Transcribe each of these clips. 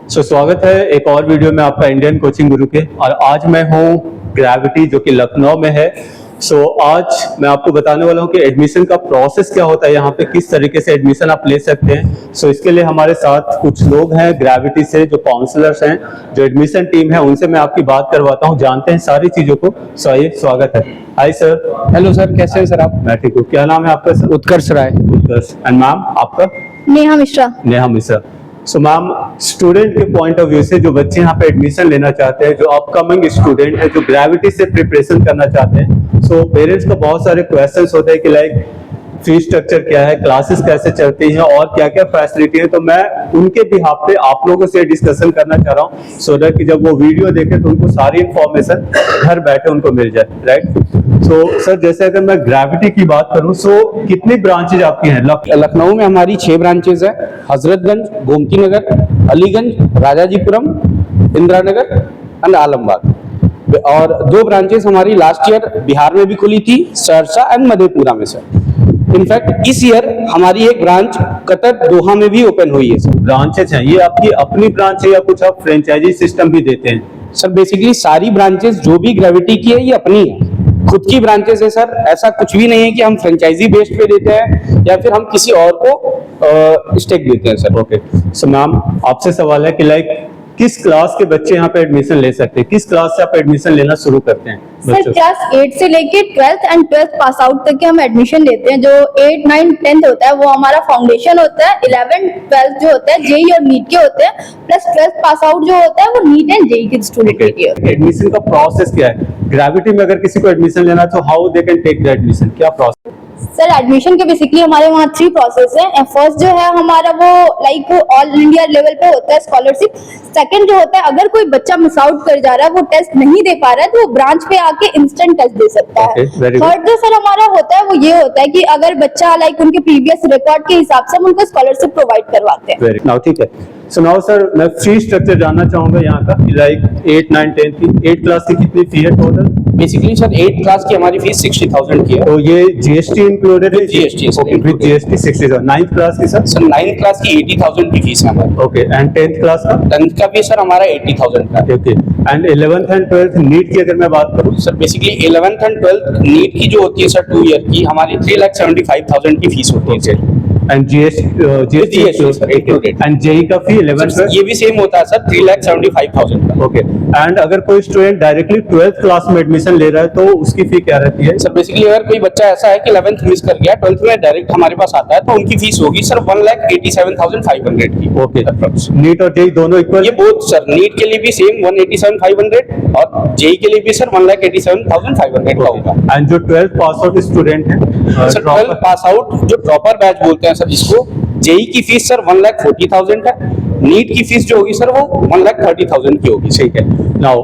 स्वागत है एक और वीडियो में आपका इंडियन कोचिंग गुरु के। और आज मैं हूँ ग्रेविटी जो कि लखनऊ में है। आज मैं आपको बताने वाला हूँ कि एडमिशन का प्रोसेस क्या होता है, यहाँ पे किस तरीके से एडमिशन आप ले सकते हैं। इसके लिए हमारे साथ कुछ लोग हैं ग्रेविटी से, जो काउंसलर्स हैं, जो एडमिशन टीम है, उनसे मैं आपकी बात करवाता हूँ, जानते हैं सारी चीजों को। आइए, स्वागत है। Hi sir. हेलो सर, कैसे हैं सर आप? मैं ठीक हूँ। क्या नाम है आपका sir? Utkarsh Rai. Utkarsh. And ma'am आपका? नेहा मिश्रा। नेहा मिश्रा। मैम, स्टूडेंट के पॉइंट ऑफ व्यू से जो बच्चे यहाँ पे एडमिशन लेना चाहते हैं, जो अपकमिंग स्टूडेंट है, जो ग्रेविटी से प्रिपरेशन करना चाहते हैं, पेरेंट्स को बहुत सारे क्वेश्चंस होते हैं कि लाइक फीस स्ट्रक्चर क्या है, क्लासेस कैसे चलती हैं और क्या क्या फैसिलिटी है। तो मैं उनके बिहाफ पे आप लोगों से डिस्कशन करना चाह रहा हूँ, सो दैट कि जब वो वीडियो देखें तो उनको सारी इंफॉर्मेशन घर बैठे उनको मिल जाए। राइट। सर, जैसे अगर मैं ग्रेविटी की बात करूं, कितनी ब्रांचेज आपकी हैं? लखनऊ में हमारी 6 ब्रांचेज है। हजरतगंज, गोमती नगर, अलीगंज, राजाजीपुरम, इंदिरा नगर एंड आलमबाग। और 2 ब्रांचेस हमारी लास्ट ईयर बिहार में भी खुली थी, सहरसा एंड मधेपुरा में सर। इनफैक्ट इस ईयर हमारी एक ब्रांच कतर, दोहा में भी ओपन हुई है सर। ब्रांचेज हैं, ये आपकी अपनी ब्रांच है या कुछ आप फ्रेंचाइजी सिस्टम भी देते हैं? सर बेसिकली सारी ब्रांचेस जो भी ग्रेविटी की है ये अपनी है, खुद की ब्रांचेस है सर। ऐसा कुछ भी नहीं है कि हम फ्रेंचाइजी बेस्ड पे देते हैं या फिर हम किसी और को स्टेक देते हैं सर। ओके। मैम, आपसे सवाल है कि लाइक किस क्लास के बच्चे यहाँ पे एडमिशन ले सकते हैं? किस क्लास से आप एडमिशन लेना शुरू करते हैं? सर क्लास 8 से लेके 12th and 12th pass out तक के हम एडमिशन लेते हैं। जो 8, 9, 10th होता है वो हमारा फाउंडेशन होता है। 11, 12th जो होता है जेई और नीट के होते हैं, प्लस 12th पास आउट जो होता है वो नीट एंड जेई के स्टूडेंट के लिए होता है। एडमिशन का प्रोसेस क्या है ग्रेविटी में? अगर किसी को एडमिशन लेना तो how they can take the admission, क्या प्रोसेस? सर एडमिशन के बेसिकली हमारे वहाँ 3 प्रोसेस है। फर्स्ट जो है हमारा वो लाइक ऑल इंडिया लेवल पे होता है स्कॉलरशिप। सेकंड जो होता है, अगर कोई बच्चा मिस आउट कर जा रहा है, वो टेस्ट नहीं दे पा रहा है, तो वो ब्रांच पे आके इंस्टेंट टेस्ट दे सकता है। थर्ड जो सर हमारा होता है वो ये होता है कि अगर बच्चा लाइक उनके प्रीवियस रिकॉर्ड के हिसाब से हम उनको स्कॉलरशिप प्रोवाइड करवाते हैं। नाउ ठीक है। नाउ सर, मैं फी स्ट्रक्चर जानना चाहूंगा यहाँ का, लाइक 8, 9, 10 की 8 क्लास की कितनी फी है टोटल? बेसिकली सर 8 क्लास की हमारी फीस 60,000 की है। तो ये जीएसटी इंक्लूडेड है? GST with GST 60,000। 9th class की सर? सर 9th क्लास की 80,000 की फीस है हमारी। ओके। एंड 10th क्लास का? 10th का भी सर हमारा 80,000 का है। Okay. And 11th and 12th NEET की अगर मैं बात करूँ? Sir basically 11th and 12th NEET की जो होती है सर 2 ईयर की, हमारी 3,75,000 की फीस होती है sir. And GST included. And JEE का फी 11th ये भी सेम होता है सर, 3,75,000 का। ओके। एंड अगर कोई स्टूडेंट डायरेक्टली 12th क्लास में एडमिशन ले रहा है तो उसकी फी क्या रहती है? सर बेसिकली अगर कोई बच्चा ऐसा है कि 11th मिस कर गया, 12th में डायरेक्ट हमारे पास आता है, तो उनकी फीस होगी सर 1,87,500 की। ओके। नीट और जेई दोनों इक्वल? ये बोथ सर, नीट के लिए भी सेम 1,87,500 और जेई के लिए भी सर 1,87,500 का होगा। एंड जो 12th पास आउट स्टूडेंट है सर 12th पास आउट जो ड्रॉपर बैच बोलते हैं सर जिसको, जेई की फीस सर 1,40,000 है। नीट की फीस जो होगी सर वो 1,30,000 की होगी। ठीक है। नाउ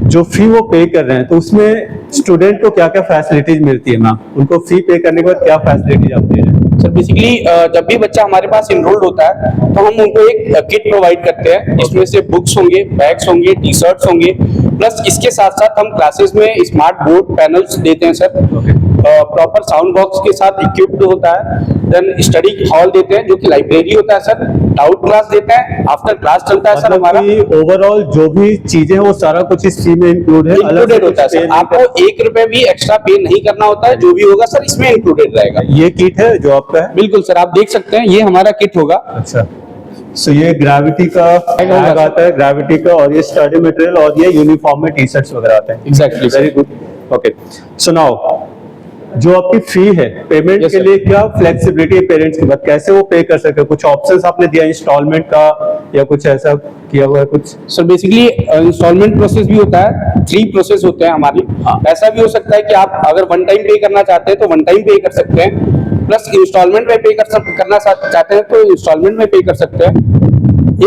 जो फी वो पे कर रहे हैं तो उसमें स्टूडेंट को क्या क्या फैसिलिटीज मिलती है मैम? उनको फी पे करने के बाद क्या फैसिलिटीज आप दे रहे हैं? सर बेसिकली जब भी बच्चा हमारे पास इनरोल्ड होता है तो हम उनको एक किट प्रोवाइड करते हैं, जिसमें से बुक्स होंगे, बैग्स होंगे, टी शर्ट्स होंगे, प्लस इसके साथ साथ हम क्लासेस में स्मार्ट बोर्ड पैनल्स देते हैं सर। प्रॉपर साउंड बॉक्स के साथ इक्विप्ड होता है। देन स्टडी हॉल देते हैं जो कि लाइब्रेरी होता है सर। डाउट क्लास देते हैं, आफ्टर क्लास चलता है सर हमारा। ओवरऑल जो भी चीजें हैं वो सारा कुछ इस फी में इंक्लूडेड होता है सर। आपको 1 रुपए भी एक्स्ट्रा पे नहीं करना होता है, जो भी होगा सर इसमें इंक्लूडेड रहेगा। ये किट है जो आपका है? बिल्कुल सर, आप देख सकते हैं ये हमारा किट होगा। अच्छा। ये ग्रेविटी का बैग आता है, ग्रेविटी का, और ये स्टडी मटेरियल और ये यूनिफॉर्म में टी शर्ट्स वगैरह आते हैं। Exactly. Very good. Okay. So now जो आपकी फी है पेमेंट के लिए क्या फ्लेक्सिबिलिटी है पेरेंट्स के बाद? कैसे वो पे कर सकते हैं? कुछ ऑप्शंस आपने दिया इंस्टॉलमेंट का या कुछ ऐसा किया हुआ है कुछ? सर बेसिकली इंस्टॉलमेंट प्रोसेस भी होता है, 3 प्रोसेस होते हैं हमारी। ऐसा भी हो सकता है कि आप अगर वन टाइम पे करना चाहते हैं तो वन टाइम पे कर सकते हैं, प्लस इंस्टॉलमेंट में पे करना चाहते हैं तो इंस्टॉलमेंट में पे कर सकते हैं।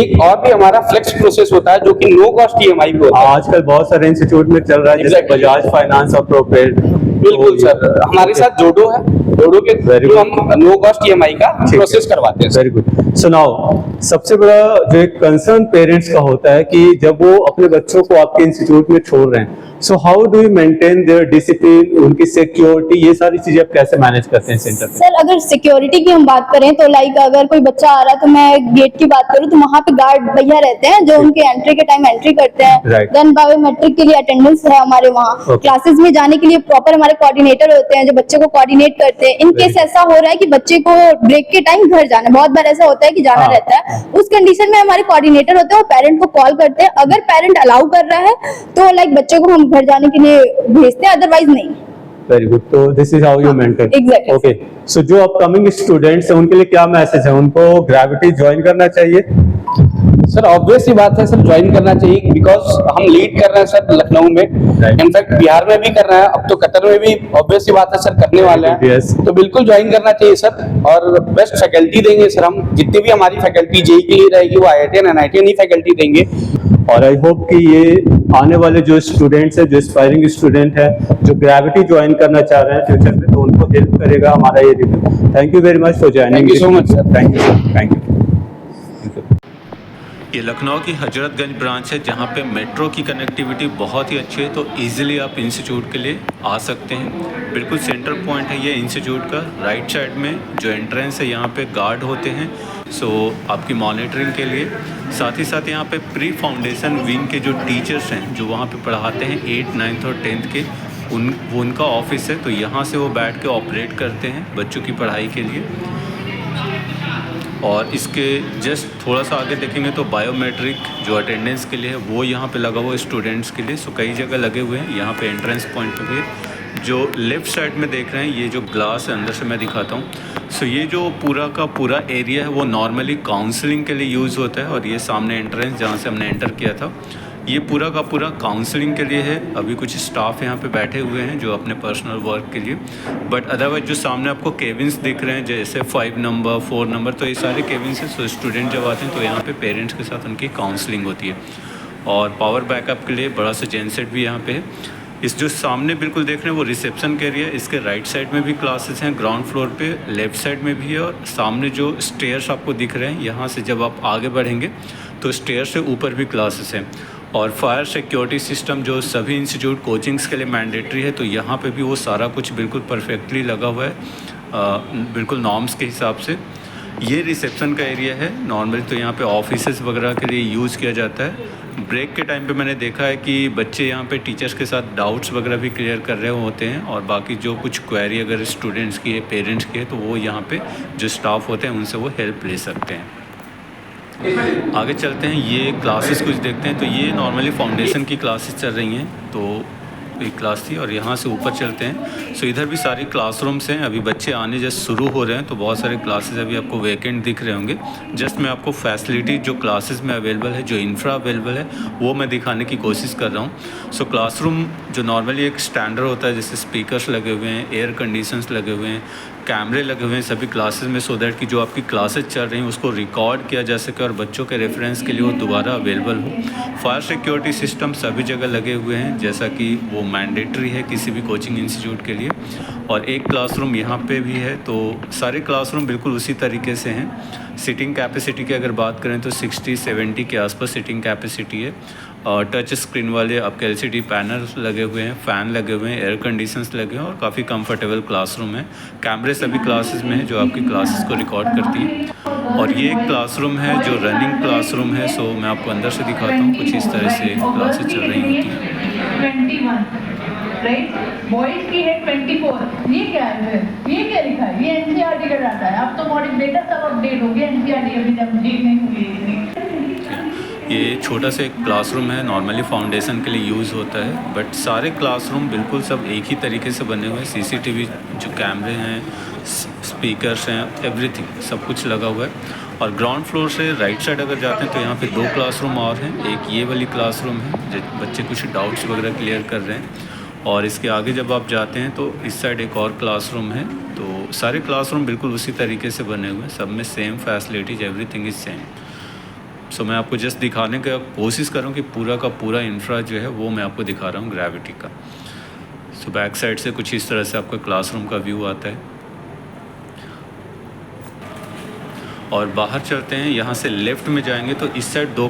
एक और भी हमारा फ्लेक्स प्रोसेस होता है जो कि नो कॉस्ट ईएमआई भी होता है। आजकल बहुत सारे इंस्टीट्यूट में चल रहा है, जैसे बजाज फाइनेंस और प्रोपेड। बिल्कुल सर, हमारे साथ जोडो है, जोडो के थ्रू हम नो कॉस्ट ईएमआई का प्रोसेस करवाते हैं। Very good. सो नाउ सबसे बड़ा जो एक कंसर्न पेरेंट्स का होता है कि जब वो अपने बच्चों को आपके इंस्टीट्यूट में छोड़ रहे हैं so how do you maintain their discipline, उनकी सिक्योरिटी, ये सारी चीजें आप कैसे मैनेज करते हैं सेंटर पे? सर अगर सिक्योरिटी की हम बात करें तो लाइक अगर कोई बच्चा आ रहा है तो मैं गेट की बात करूँ तो वहाँ पे गार्ड भैया रहते हैं जो उनके एंट्री के टाइम एंट्री करते हैं। Right. देन बायोमेट्रिक के लिए अटेंडेंस है हमारे वहाँ। Okay. क्लासेस में जाने के लिए प्रॉपर हमारे कोऑर्डिनेटर होते हैं जो बच्चे को कोऑर्डिनेट करते हैं। इन केस ऐसा हो रहा है कि बच्चे को ब्रेक के टाइम घर जाना, बहुत बार ऐसा होता है कि जाना हाँ. रहता है, उस कंडीशन में हमारे कोऑर्डिनेटर होते हैं वो पेरेंट को कॉल करते हैं। अगर पेरेंट अलाउ कर रहा है तो लाइक बच्चे को हम घर जाने के लिए भेजते हैं, अदरवाइज नहीं। वेरी गुड, तो this is how you maintain. Exactly. Okay, so जो अपकमिंग स्टूडेंट्स हैं उनके लिए क्या मैसेज है? उनको ग्रेविटी ज्वाइन करना चाहिए? सर ऑब्वियस सी बात है सर, ज्वाइन करना चाहिए बिकॉज हम लीड कर रहे हैं सर लखनऊ में, Right. इनफैक्ट बिहार में भी कर रहे हैं, अब तो कतर में भी ऑब्वियस सी बात है सर करने वाले हैं। Yes. तो बिल्कुल ज्वाइन करना चाहिए सर, और बेस्ट फैकल्टी देंगे सर हम, जितनी भी हमारी फैकल्टी जेई के लिए रहेगी वो IITian NITian ही फैकल्टी देंगे। और आई होप कि ये आने वाले जो स्टूडेंट्स हैं, जो एस्पायरिंग स्टूडेंट हैं, जो ग्रेविटी ज्वाइन करना चाह रहे हैं फ्यूचर में, तो उनको हेल्प करेगा हमारा ये review. Thank you very much for joining. Thank you so much, sir. Thank you, thank you. ये लखनऊ की हजरतगंज ब्रांच है जहाँ पे मेट्रो की कनेक्टिविटी बहुत ही अच्छी है, तो इजीली आप इंस्टीट्यूट के लिए आ सकते हैं। बिल्कुल सेंटर पॉइंट है ये इंस्टीट्यूट का। राइट साइड में जो एंट्रेंस है यहाँ पे गार्ड होते हैं, सो आपकी मॉनिटरिंग के लिए। साथ ही साथ यहाँ पे प्री फाउंडेशन विंग के जो टीचर्स हैं जो वहाँ पे पढ़ाते हैं 8th, 9th और 10th के, वो उनका ऑफिस है, तो यहाँ से वो बैठ के ऑपरेट करते हैं बच्चों की पढ़ाई के लिए। और इसके जस्ट थोड़ा सा आगे देखेंगे तो बायोमेट्रिक जो अटेंडेंस के लिए है वो यहाँ पे लगा हुआ है स्टूडेंट्स के लिए। सो कई जगह लगे हुए हैं, यहाँ पे एंट्रेंस पॉइंट पे भी। जो लेफ़्ट साइड में देख रहे हैं ये जो ग्लास है, अंदर से मैं दिखाता हूँ। सो ये जो पूरा का पूरा एरिया है वो नॉर्मली काउंसलिंग के लिए यूज़ होता है, और ये सामने एंट्रेंस जहाँ से हमने एंटर किया था ये पूरा का पूरा काउंसलिंग के लिए है। अभी कुछ स्टाफ यहाँ पे बैठे हुए हैं जो अपने पर्सनल वर्क के लिए, बट अदरवाइज जो सामने आपको केबिन्स दिख रहे हैं जैसे 5 नंबर 4 नंबर, तो ये सारे केबिन्स हैं। सो स्टूडेंट जब आते हैं तो यहाँ पे पेरेंट्स के साथ उनकी काउंसलिंग होती है। और पावर बैकअप के लिए बड़ा सा जेनसेट भी यहाँ पे है। इस जो सामने बिल्कुल देख रहे हैं वो रिसेप्शन के एरिया, इसके राइट साइड में भी क्लासेस हैं, ग्राउंड फ्लोर पे लेफ़्ट साइड में भी है, और सामने जो स्टेयर्स आपको दिख रहे हैं यहाँ से जब आप आगे बढ़ेंगे तो स्टेयर से ऊपर भी क्लासेस हैं। और फायर सिक्योरिटी सिस्टम जो सभी इंस्टीट्यूट कोचिंग्स के लिए मैंडेटरी है, तो यहाँ पे भी वो सारा कुछ बिल्कुल परफेक्टली लगा हुआ है, बिल्कुल नॉर्म्स के हिसाब से। ये रिसेप्शन का एरिया है। नॉर्मली तो यहाँ पे ऑफिसेज वगैरह के लिए यूज़ किया जाता है। ब्रेक के टाइम पे मैंने देखा है कि बच्चे यहाँ पे टीचर्स के साथ डाउट्स वगैरह भी क्लियर कर रहे होते हैं, और बाकी जो कुछ क्वेरी अगर स्टूडेंट्स की है, पेरेंट्स की है, तो वो यहाँ पे जो स्टाफ होते हैं उनसे वो हेल्प ले सकते हैं। आगे चलते हैं, ये क्लासेस कुछ देखते हैं। तो ये नॉर्मली फाउंडेशन की क्लासेस चल रही हैं, तो एक क्लास थी, और यहाँ से ऊपर चलते हैं। सो इधर भी सारी क्लासरूम्स हैं, अभी बच्चे आने जस्ट शुरू हो रहे हैं, तो बहुत सारे क्लासेस अभी आपको वैकेंट दिख रहे होंगे। जस्ट मैं आपको फैसिलिटी जो क्लासेस में अवेलेबल है, जो इंफ्रा अवेलेबल है, वो मैं दिखाने की कोशिश कर रहा हूँ। सो क्लासरूम जो नॉर्मली एक स्टैंडर्ड होता है, जैसे स्पीकर्स लगे हुए हैं, एयर कंडीशंस लगे हुए हैं, कैमरे लगे हुए हैं सभी क्लासेस में, सो दैट कि जो आपकी क्लासेस चल रही हैं उसको रिकॉर्ड किया जा सके और बच्चों के रेफरेंस के लिए वो दोबारा अवेलेबल हो। फायर सिक्योरिटी सिस्टम सभी जगह लगे हुए हैं, जैसा कि वो मैंडेटरी है किसी भी कोचिंग इंस्टीट्यूट के लिए। और एक क्लासरूम यहाँ पे भी है, तो सारे क्लासरूम बिल्कुल उसी तरीके से हैं। सिटिंग कैपेसिटी की अगर बात करें तो 60-70 के आसपास सिटिंग कैपेसिटी है। टच स्क्रीन वाले आपके LCD पैनल्स लगे हुए हैं, फ़ैन लगे हुए हैं, एयर कंडीशंस लगे हैं, और काफ़ी कंफर्टेबल क्लासरूम है। कैमरे सभी क्लासेस में है जो आपकी क्लासेस को रिकॉर्ड करती है। और ये एक क्लासरूम है जो रनिंग क्लासरूम है। सो मैं आपको अंदर से दिखाता हूँ, कुछ इस तरह से क्लासेस चल रही होती हैं। 21 राइट, बॉयज की है 24। ये क्या है, ये क्या लिखा है? ये NCERT का डाटा है। अब तो मॉडल डेटा सब अपडेट हो गया, NCERT अभी तक अपडेट नहीं हुई। ये छोटा सा एक क्लासरूम है, नॉर्मली फाउंडेशन के लिए यूज़ होता है, बट सारे क्लासरूम बिल्कुल सब एक ही तरीके से बने हुए हैं। CCTV जो कैमरे हैं, स्पीकर्स हैं, एवरीथिंग सब कुछ लगा हुआ है। और ग्राउंड फ्लोर से राइट साइड अगर जाते हैं तो यहाँ पे 2 क्लासरूम और हैं। एक ये वाली क्लासरूम है जो बच्चे कुछ डाउट्स वगैरह क्लियर कर रहे हैं, और इसके आगे जब आप जाते हैं तो इस साइड एक और क्लासरूम है। तो सारे क्लासरूम बिल्कुल उसी तरीके से बने हुए हैं, सब में same facilities, everything is same. So मैं आपको जस्ट दिखाने का कोशिश कर रहा हूँ कि पूरा का पूरा इंफ्रा जो है वो मैं आपको दिखा रहा हूँ ग्रेविटी का। सो बैक साइड से कुछ इस तरह से आपका क्लासरूम का व्यू आता है। और बाहर चलते हैं, यहाँ से लेफ़्ट में जाएंगे तो इस साइड 2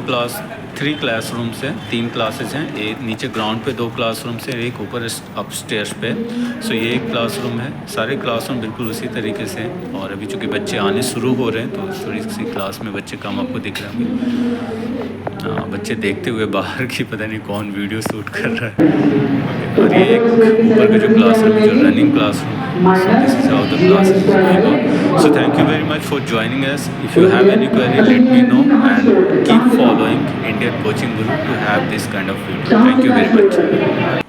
3 क्लासरूम्स हैं, 3 क्लासेस हैं। एक नीचे ग्राउंड पे 2 क्लासरूम्स हैं, एक ऊपर अपस्टेयर्स पे। सो ये एक क्लासरूम है। सारे क्लासरूम बिल्कुल उसी तरीके से हैं। और अभी चूँकि बच्चे आने शुरू हो रहे हैं तो थोड़ी सी क्लास में बच्चे कम आपको दिख रहे होंगे। बच्चे देखते हुए बाहर की पता नहीं कौन वीडियो शूट कर रहा है। और ये एक ऊपर का जो क्लासरूम है, जो रनिंग क्लासरूम है। So this is how the class is going on. So thank you very much for joining us. If you have any query, let me know and keep following Indian Coaching Guru to have this kind of video. Thank you very much.